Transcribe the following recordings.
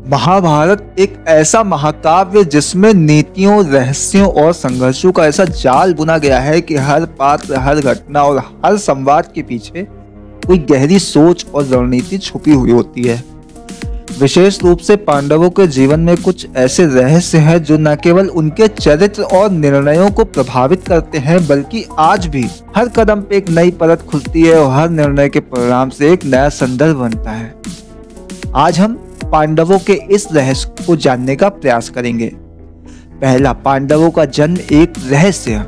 महाभारत एक ऐसा महाकाव्य जिसमें नीतियों, रहस्यों और संघर्षों का ऐसा जाल बुना गया है कि हर पात्र, हर घटना और हर संवाद के पीछे कोई गहरी सोच और रणनीति छुपी हुई होती है। विशेष रूप से पांडवों के जीवन में कुछ ऐसे रहस्य हैं जो न केवल उनके चरित्र और निर्णयों को प्रभावित करते हैं, बल्कि आज भी हर कदम पे एक नई परत खुलती है और हर निर्णय के परिणाम से एक नया संदर्भ बनता है। आज हम पांडवों के इस रहस्य को जानने का प्रयास करेंगे। पहला, पांडवों का जन्म एक रहस्य।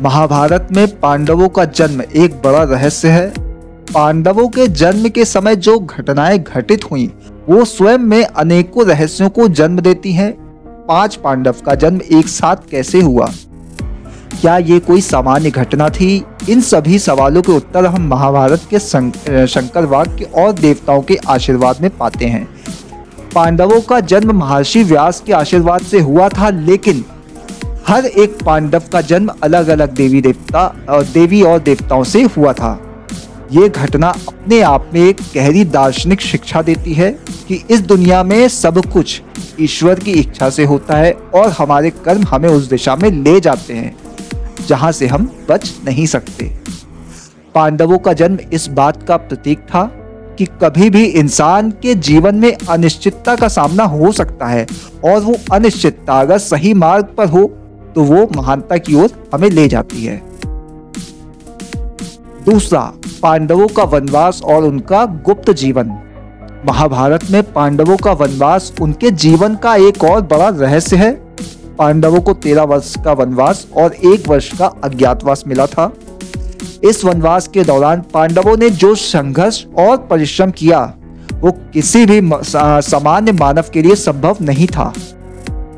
महाभारत में पांडवों का जन्म एक बड़ा रहस्य है। पांडवों के जन्म के समय जो घटनाएं घटित हुई वो स्वयं में अनेकों रहस्यों को जन्म देती हैं। 5 पांडव का जन्म एक साथ कैसे हुआ? क्या ये कोई सामान्य घटना थी? इन सभी सवालों के उत्तर हम महाभारत के शंकर वाक्य और देवताओं के आशीर्वाद में पाते हैं। पांडवों का जन्म महर्षि व्यास के आशीर्वाद से हुआ था, लेकिन हर एक पांडव का जन्म अलग अलग देवी और देवताओं से हुआ था। ये घटना अपने आप में एक गहरी दार्शनिक शिक्षा देती है कि इस दुनिया में सब कुछ ईश्वर की इच्छा से होता है और हमारे कर्म हमें उस दिशा में ले जाते हैं जहां से हम बच नहीं सकते। पांडवों का जन्म इस बात का प्रतीक था कि कभी भी इंसान के जीवन में अनिश्चितता का सामना हो सकता है और वो अनिश्चितता अगर सही मार्ग पर हो तो वो महानता की ओर हमें ले जाती है। दूसरा, पांडवों का वनवास और उनका गुप्त जीवन। महाभारत में पांडवों का वनवास उनके जीवन का एक और बड़ा रहस्य है। पांडवों को 13 वर्ष का वनवास और 1 वर्ष का अज्ञातवास मिला था। इस वनवास के दौरान पांडवों ने जो संघर्ष और परिश्रम किया वो किसी भी सामान्य मानव के लिए संभव नहीं था।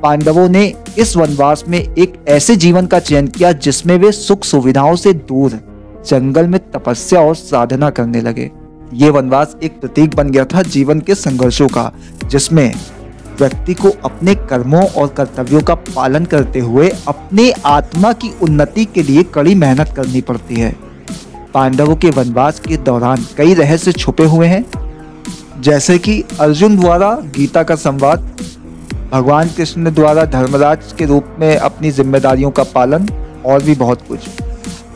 पांडवों ने इस वनवास में एक ऐसे जीवन का चयन किया जिसमें वे सुख सुविधाओं से दूर जंगल में तपस्या और साधना करने लगे। ये वनवास एक प्रतीक बन गया था जीवन के संघर्षों का, जिसमें व्यक्ति को अपने कर्मों और कर्तव्यों का पालन करते हुए अपने आत्मा की उन्नति के लिए कड़ी मेहनत करनी पड़ती है। पांडवों के वनवास के दौरान कई रहस्य छुपे हुए हैं, जैसे कि अर्जुन द्वारा गीता का संवाद, भगवान कृष्ण द्वारा धर्मराज के रूप में अपनी जिम्मेदारियों का पालन और भी बहुत कुछ।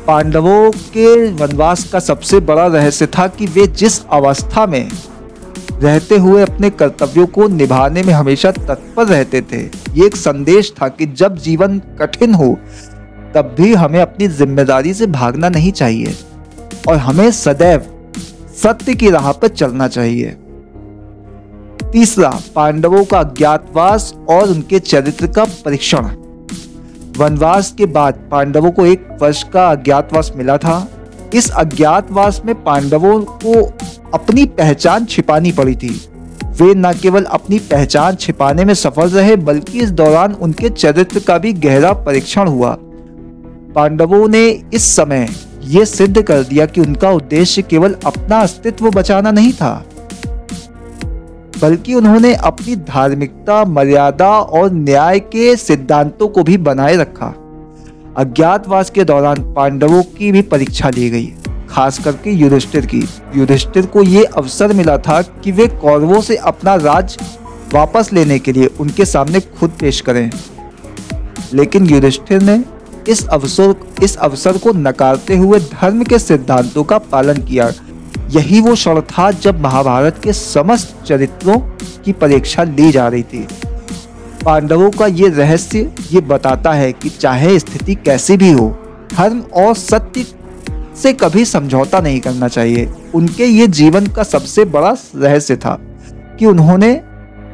पांडवों के वनवास का सबसे बड़ा रहस्य था कि वे जिस अवस्था में रहते हुए अपने कर्तव्यों को निभाने में हमेशा तत्पर रहते थे। ये एक संदेश था कि जब जीवन कठिन हो तब भी हमें अपनी जिम्मेदारी से भागना नहीं चाहिए और हमें सदैव सत्य की राह पर चलना चाहिए। तीसरा, पांडवों का अज्ञातवास और उनके चरित्र का परीक्षण। वनवास के बाद पांडवों को 1 वर्ष का अज्ञातवास मिला था। इस अज्ञातवास में पांडवों को अपनी पहचान छिपानी पड़ी थी। वे न केवल अपनी पहचान छिपाने में सफल रहे, बल्कि इस दौरान उनके चरित्र का भी गहरा परीक्षण हुआ। पांडवों ने इस समय ये सिद्ध कर दिया कि उनका उद्देश्य केवल अपना अस्तित्व बचाना नहीं था, बल्कि उन्होंने अपनी धार्मिकता, मर्यादा और न्याय के सिद्धांतों को भी बनाए रखा। अज्ञातवास के दौरान पांडवों की भी परीक्षा ली गई, खास करके युधिष्ठिर की। युधिष्ठिर को ये अवसर मिला था कि वे कौरवों से अपना राज वापस लेने के लिए उनके सामने खुद पेश करें, लेकिन युधिष्ठिर ने इस अवसर को नकारते हुए धर्म के सिद्धांतों का पालन किया। यही वो क्षण था जब महाभारत के समस्त चरित्रों की परीक्षा ली जा रही थी। पांडवों का ये रहस्य ये बताता है कि चाहे स्थिति कैसी भी हो, धर्म और सत्य से कभी समझौता नहीं करना चाहिए। उनके ये जीवन का सबसे बड़ा रहस्य था कि उन्होंने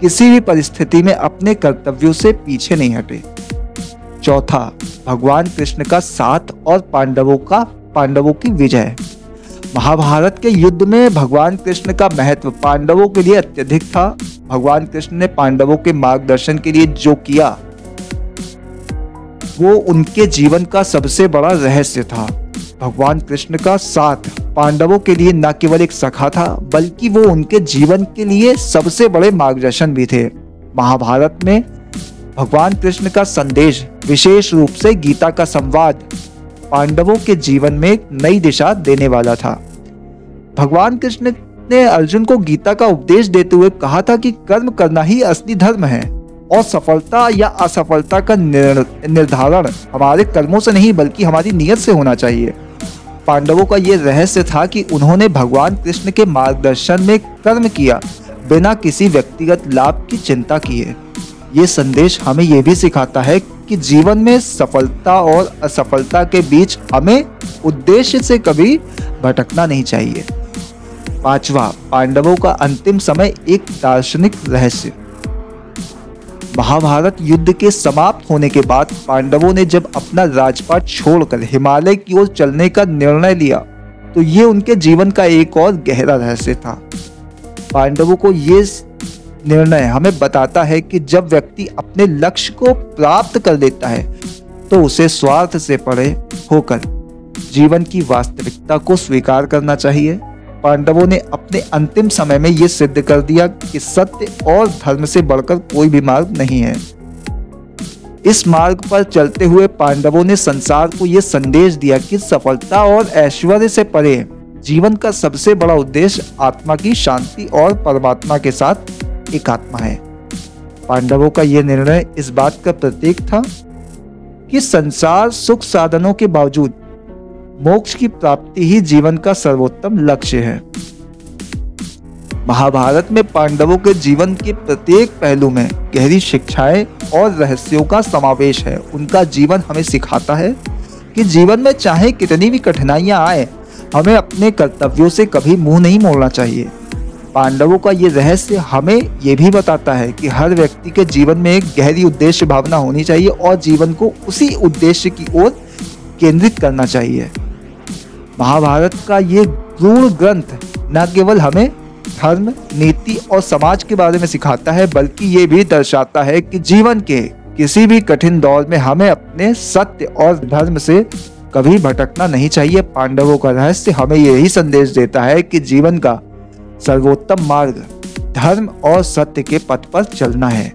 किसी भी परिस्थिति में अपने कर्तव्यों से पीछे नहीं हटे। चौथा, भगवान कृष्ण का साथ और पांडवों की विजय। महाभारत के युद्ध में भगवान कृष्ण का महत्व पांडवों के लिए अत्यधिक था। भगवान कृष्ण ने पांडवों के मार्गदर्शन के लिए जो किया वो उनके जीवन का सबसे बड़ा रहस्य था। भगवान कृष्ण का साथ पांडवों के लिए न केवल एक सखा था, बल्कि वो उनके जीवन के लिए सबसे बड़े मार्गदर्शन भी थे। महाभारत में भगवान कृष्ण का संदेश, विशेष रूप से गीता का संवाद, पांडवों के जीवन में एक नई दिशा देने वाला था। भगवान कृष्ण ने अर्जुन को गीता का उपदेश देते हुए कहा था कि कर्म करना ही असली धर्म है और सफलता या असफलता का निर्धारण हमारे कर्मों से नहीं बल्कि हमारी नियत से होना चाहिए। पांडवों का ये रहस्य था कि उन्होंने भगवान कृष्ण के मार्गदर्शन में कर्म किया बिना किसी व्यक्तिगत लाभ की चिंता किए। ये संदेश हमें यह भी सिखाता है कि जीवन में सफलता और असफलता के बीच हमें उद्देश्य से कभी भटकना नहीं चाहिए। पांचवा, पांडवों का अंतिम समय एक दार्शनिक रहस्य। महाभारत युद्ध के समाप्त होने के बाद पांडवों ने जब अपना राजपाट छोड़कर हिमालय की ओर चलने का निर्णय लिया तो ये उनके जीवन का एक और गहरा रहस्य था। पांडवों को ये निर्णय हमें बताता है कि जब व्यक्ति अपने लक्ष्य को प्राप्त कर लेता है तो उसे स्वार्थ से परे होकर जीवन की वास्तविकता को स्वीकार करना चाहिए। पांडवों ने अपने अंतिम समय में यह सिद्ध कर दिया कि सत्य और धर्म से बढ़कर कोई भी मार्ग नहीं है। इस मार्ग पर चलते हुए पांडवों ने संसार को यह संदेश दिया कि सफलता और ऐश्वर्य से परे जीवन का सबसे बड़ा उद्देश्य आत्मा की शांति और परमात्मा के साथ एकात्मा है। पांडवों का यह निर्णय इस बात का प्रतीक था कि संसार सुख साधनों के बावजूद मोक्ष की प्राप्ति ही जीवन का सर्वोत्तम लक्ष्य है। महाभारत में पांडवों के जीवन के प्रत्येक पहलू में गहरी शिक्षाएं और रहस्यों का समावेश है। उनका जीवन हमें सिखाता है कि जीवन में चाहे कितनी भी कठिनाइयां आए, हमें अपने कर्तव्यों से कभी मुंह नहीं मोड़ना चाहिए। पांडवों का ये रहस्य हमें यह भी बताता है कि हर व्यक्ति के जीवन में एक गहरी उद्देश्य भावना होनी चाहिए और जीवन को उसी उद्देश्य की ओर केंद्रित करना चाहिए। महाभारत का ये गूढ़ ग्रंथ न केवल हमें धर्म, नीति और समाज के बारे में सिखाता है बल्कि ये भी दर्शाता है कि जीवन के किसी भी कठिन दौर में हमें अपने सत्य और धर्म से कभी भटकना नहीं चाहिए। पांडवों का रहस्य हमें यही संदेश देता है कि जीवन का सर्वोत्तम मार्ग धर्म और सत्य के पथ पर चलना है।